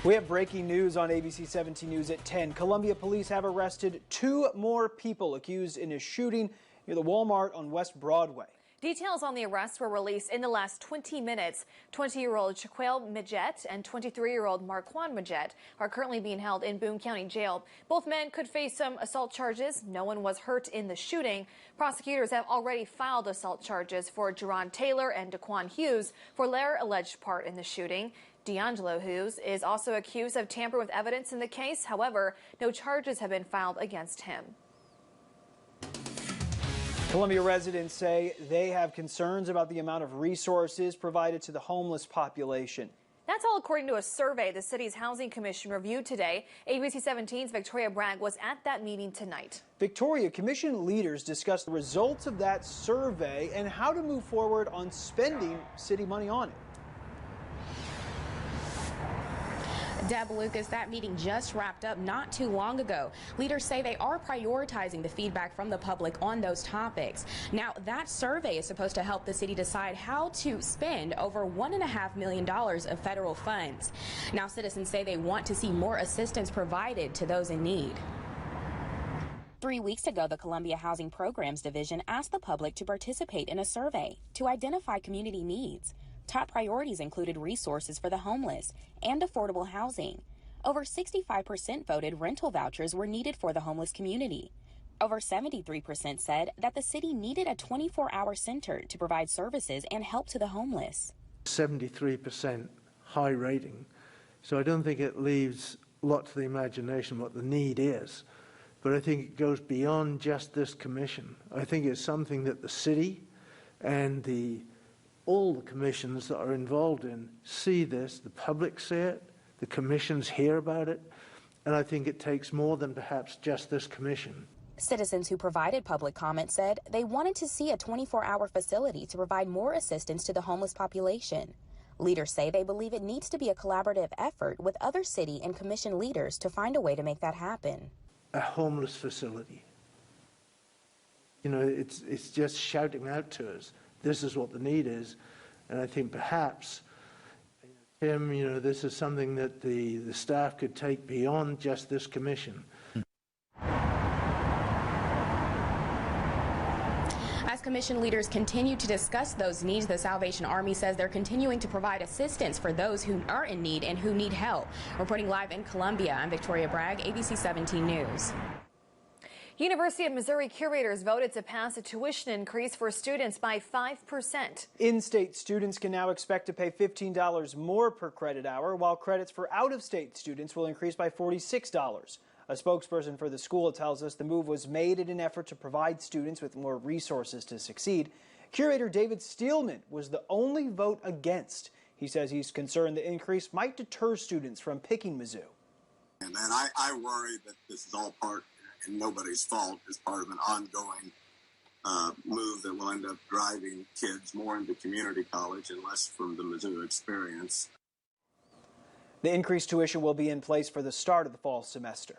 We have breaking news on ABC 17 News at 10. Columbia police have arrested 2 more people accused in a shooting near the Walmart on West Broadway. Details on the arrests were released in the last 20 minutes. 20-year-old Shaquille Midget and 23-year-old Marquand Midget are currently being held in Boone County Jail. Both men could face some assault charges. No one was hurt in the shooting. Prosecutors have already filed assault charges for Jerron Taylor and Daquan Hughes for their alleged part in the shooting. D'Angelo Hughes is also accused of tampering with evidence in the case. However, no charges have been filed against him. Columbia residents say they have concerns about the amount of resources provided to the homeless population. That's all according to a survey the city's Housing Commission reviewed today. ABC 17's Victoria Bragg was at that meeting tonight. Victoria, Commission leaders discussed the results of that survey and how to move forward on spending city money on it. Deb, Lucas, that meeting just wrapped up not too long ago. Leaders say they are prioritizing the feedback from the public on those topics. Now, that survey is supposed to help the city decide how to spend over $1.5 million of federal funds. Now, citizens say they want to see more assistance provided to those in need. 3 weeks ago, the Columbia Housing Programs Division asked the public to participate in a survey to identify community needs. Top priorities included resources for the homeless and affordable housing. Over 65% voted rental vouchers were needed for the homeless community. Over 73% said that the city needed a 24-hour center to provide services and help to the homeless. 73% high rating. So I don't think it leaves a lot to the imagination what the need is. But I think it goes beyond just this commission. I think it's something that the city and all the commissions that are involved in see this, the public see it, the commissions hear about it, and I think it takes more than perhaps just this commission. Citizens who provided public comment said they wanted to see a 24-hour facility to provide more assistance to the homeless population. Leaders say they believe it needs to be a collaborative effort with other city and commission leaders to find a way to make that happen. A homeless facility. You know, it's just shouting out to us. This is what the need is, and I think perhaps, Tim, you know, this is something that the staff could take beyond just this commission. As commission leaders continue to discuss those needs, the Salvation Army says they're continuing to provide assistance for those who are in need and who need help. Reporting live in Columbia, I'm Victoria Bragg, ABC 17 News. University of Missouri curators voted to pass a tuition increase for students by 5%. In-state students can now expect to pay $15 more per credit hour, while credits for out-of-state students will increase by $46. A spokesperson for the school tells us the move was made in an effort to provide students with more resources to succeed. Curator David Steelman was the only vote against. He says he's concerned the increase might deter students from picking Mizzou. And I worry that this is all part and nobody's fault, as part of an ongoing move that will end up driving kids more into community college and less from the Mizzou experience. The increased tuition will be in place for the start of the fall semester.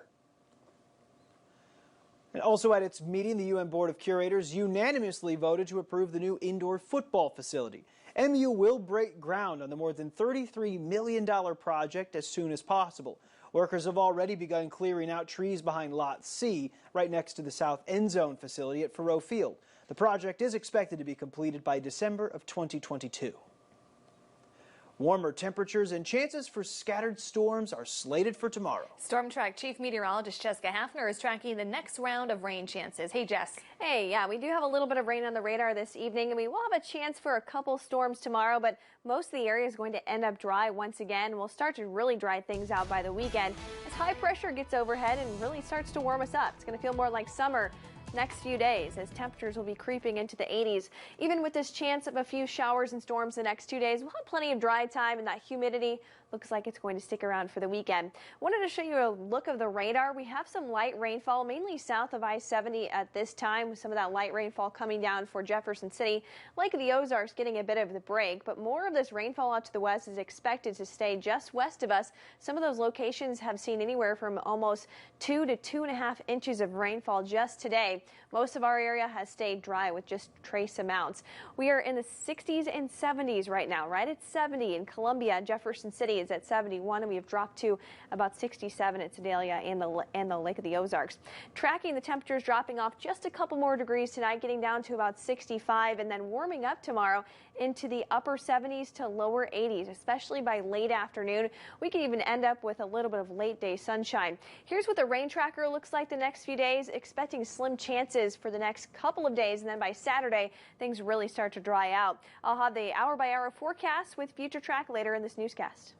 And also at its meeting, the UM Board of Curators unanimously voted to approve the new indoor football facility. MU will break ground on the more than $33 million project as soon as possible. Workers have already begun clearing out trees behind Lot C, right next to the south end zone facility at Faurot Field. The project is expected to be completed by December of 2022. Warmer temperatures and chances for scattered storms are slated for tomorrow. Storm Track Chief Meteorologist Jessica Hafner is tracking the next round of rain chances. Hey, Jess. Hey, yeah, we do have a little bit of rain on the radar this evening, and we will have a chance for a couple storms tomorrow, but most of the area is going to end up dry once again. We'll start to really dry things out by the weekend as high pressure gets overhead and really starts to warm us up. It's going to feel more like summer next few days as temperatures will be creeping into the 80s. Even with this chance of a few showers and storms the next 2 days, we'll have plenty of dry time, and that humidity looks like it's going to stick around for the weekend. Wanted to show you a look of the radar. We have some light rainfall, mainly south of I-70 at this time, with some of that light rainfall coming down for Jefferson City. Lake of the Ozarks getting a bit of the break, but more of this rainfall out to the west is expected to stay just west of us. Some of those locations have seen anywhere from almost 2 to 2.5 inches of rainfall just today. Most of our area has stayed dry with just trace amounts. We are in the 60s and 70s right now, right at 70 in Columbia, Jefferson City. is at 71, and we have dropped to about 67 at Sedalia and the Lake of the Ozarks. Tracking the temperatures dropping off just a couple more degrees tonight, getting down to about 65, and then warming up tomorrow into the upper 70s to lower 80s, especially by late afternoon. We could even end up with a little bit of late day sunshine. Here's what the rain tracker looks like the next few days. Expecting slim chances for the next couple of days, and then by Saturday, things really start to dry out. I'll have the hour-by-hour forecast with Future Track later in this newscast.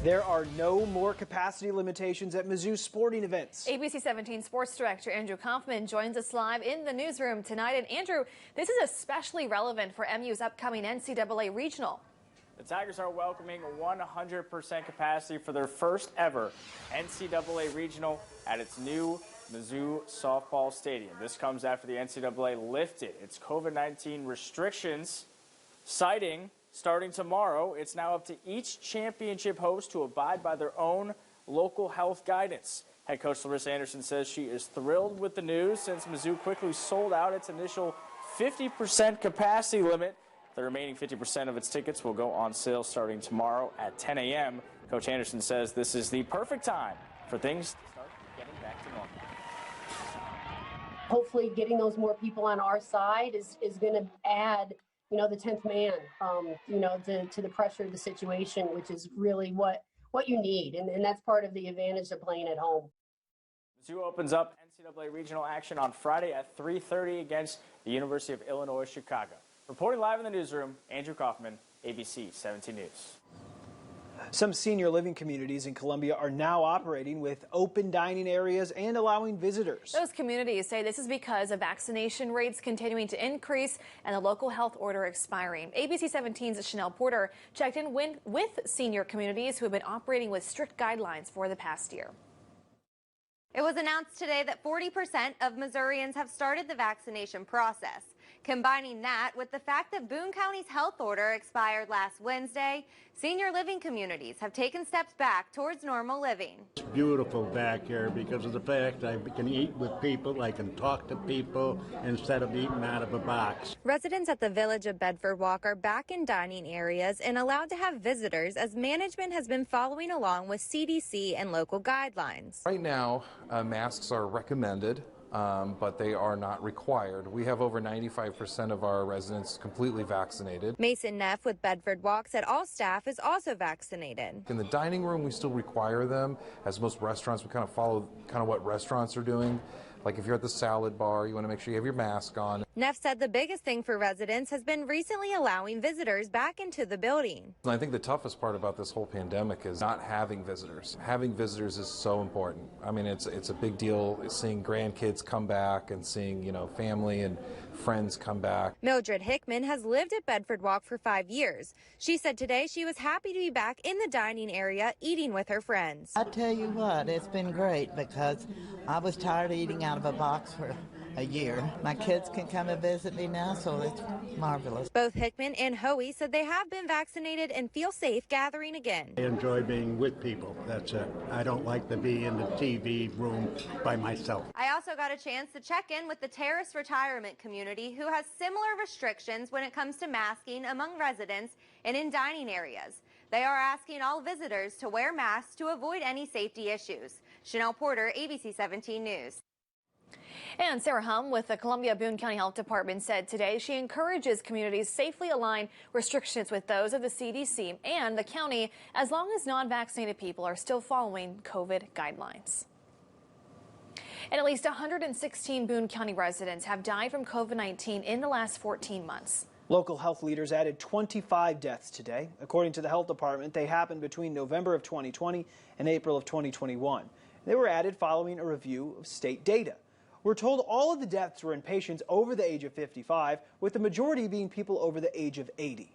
There are no more capacity limitations at Mizzou sporting events. ABC 17 Sports Director Andrew Kaufman joins us live in the newsroom tonight. And Andrew, this is especially relevant for MU's upcoming NCAA Regional. The Tigers are welcoming 100% capacity for their first ever NCAA Regional at its new Mizzou softball stadium. This comes after the NCAA lifted its COVID-19 restrictions, citing starting tomorrow, it's now up to each championship host to abide by their own local health guidance. Head coach Larissa Anderson says she is thrilled with the news since Mizzou quickly sold out its initial 50% capacity limit. The remaining 50% of its tickets will go on sale starting tomorrow at 10 a.m. Coach Anderson says this is the perfect time for things to start getting back to normal. Hopefully getting those more people on our side is going to add the 10th man, to the pressure of the situation, which is really what you need. And that's part of the advantage of playing at home. Mizzou opens up NCAA regional action on Friday at 3:30 against the University of Illinois Chicago. Reporting live in the newsroom, Andrew Kaufman, ABC 17 News. Some senior living communities in Columbia are now operating with open dining areas and allowing visitors. Those communities say this is because of vaccination rates continuing to increase and the local health order expiring. ABC 17's Chanel Porter checked in with senior communities who have been operating with strict guidelines for the past year. It was announced today that 40% of Missourians have started the vaccination process. Combining that with the fact that Boone County's health order expired last Wednesday, senior living communities have taken steps back towards normal living. It's beautiful back here because of the fact I can eat with people, I can talk to people instead of eating out of a box. Residents at the village of Bedford Walk are back in dining areas and allowed to have visitors as management has been following along with CDC and local guidelines. Right now, masks are recommended. But they are not required. We have over 95% of our residents completely vaccinated. Mason Neff with Bedford Walk said all staff is also vaccinated. In the dining room, we still require them. As most restaurants, we kind of follow what restaurants are doing. Like if you're at the salad bar, you want to make sure you have your mask on. Neff said the biggest thing for residents has been recently allowing visitors back into the building. And I think the toughest part about this whole pandemic is not having visitors. Having visitors is so important. I mean, it's a big deal seeing grandkids come back and seeing, family and friends come back. Mildred Hickman has lived at Bedford Walk for 5 years. She said today she was happy to be back in the dining area eating with her friends. I tell you what, it's been great because I was tired of eating out of a box for a year. My kids can come and visit me now, so it's marvelous. Both Hickman and Hoey said they have been vaccinated and feel safe gathering again. I enjoy being with people, that's it. I don't like to be in the TV room by myself. I also got a chance to check in with the Terrace retirement community who has similar restrictions when it comes to masking among residents and in dining areas. They are asking all visitors to wear masks to avoid any safety issues. Chanel Porter, ABC 17 News. And Sarah Hum with the Columbia Boone County Health Department said today she encourages communities safely align restrictions with those of the CDC and the county as long as non-vaccinated people are still following COVID guidelines. And at least 116 Boone County residents have died from COVID-19 in the last 14 months. Local health leaders added 25 deaths today. According to the health department, they happened between November of 2020 and April of 2021. They were added following a review of state data. We're told all of the deaths were in patients over the age of 55, with the majority being people over the age of 80.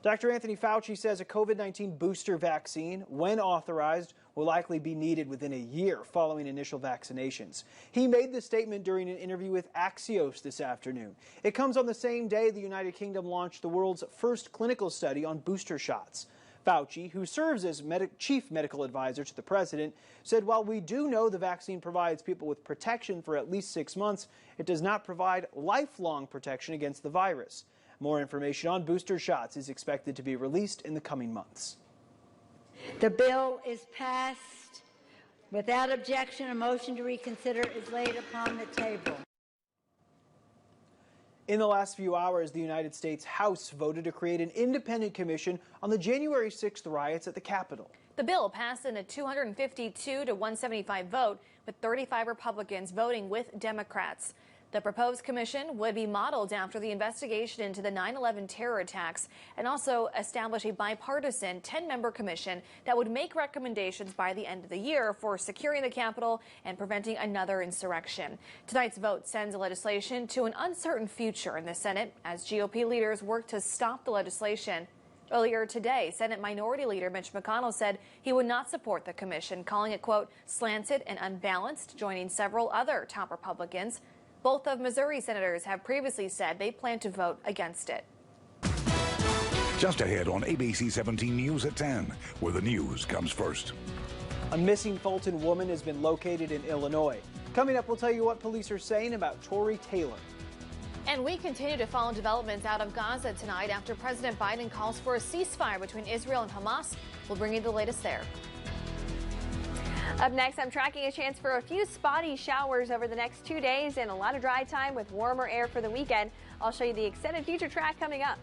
Dr. Anthony Fauci says a COVID-19 booster vaccine, when authorized, will likely be needed within a year following initial vaccinations. He made this statement during an interview with Axios this afternoon. It comes on the same day the United Kingdom launched the world's first clinical study on booster shots. Fauci, who serves as chief medical advisor to the president, said while we do know the vaccine provides people with protection for at least 6 months, it does not provide lifelong protection against the virus. More information on booster shots is expected to be released in the coming months. The bill is passed. Without objection, a motion to reconsider is laid upon the table. In the last few hours, the United States House voted to create an independent commission on the January 6th riots at the Capitol. The bill passed in a 252 to 175 vote, with 35 Republicans voting with Democrats. The proposed commission would be modeled after the investigation into the 9/11 terror attacks and also establish a bipartisan 10-member commission that would make recommendations by the end of the year for securing the Capitol and preventing another insurrection. Tonight's vote sends the legislation to an uncertain future in the Senate as GOP leaders work to stop the legislation. Earlier today, Senate Minority Leader Mitch McConnell said he would not support the commission, calling it, quote, slanted and unbalanced, joining several other top Republicans. Both of Missouri senators have previously said they plan to vote against it. Just ahead on ABC 17 News at 10, where the news comes first. A missing Fulton woman has been located in Illinois. Coming up, we'll tell you what police are saying about Tory Taylor. And we continue to follow developments out of Gaza tonight after President Biden calls for a ceasefire between Israel and Hamas. We'll bring you the latest there. Up next, I'm tracking a chance for a few spotty showers over the next 2 days and a lot of dry time with warmer air for the weekend. I'll show you the extended future track coming up.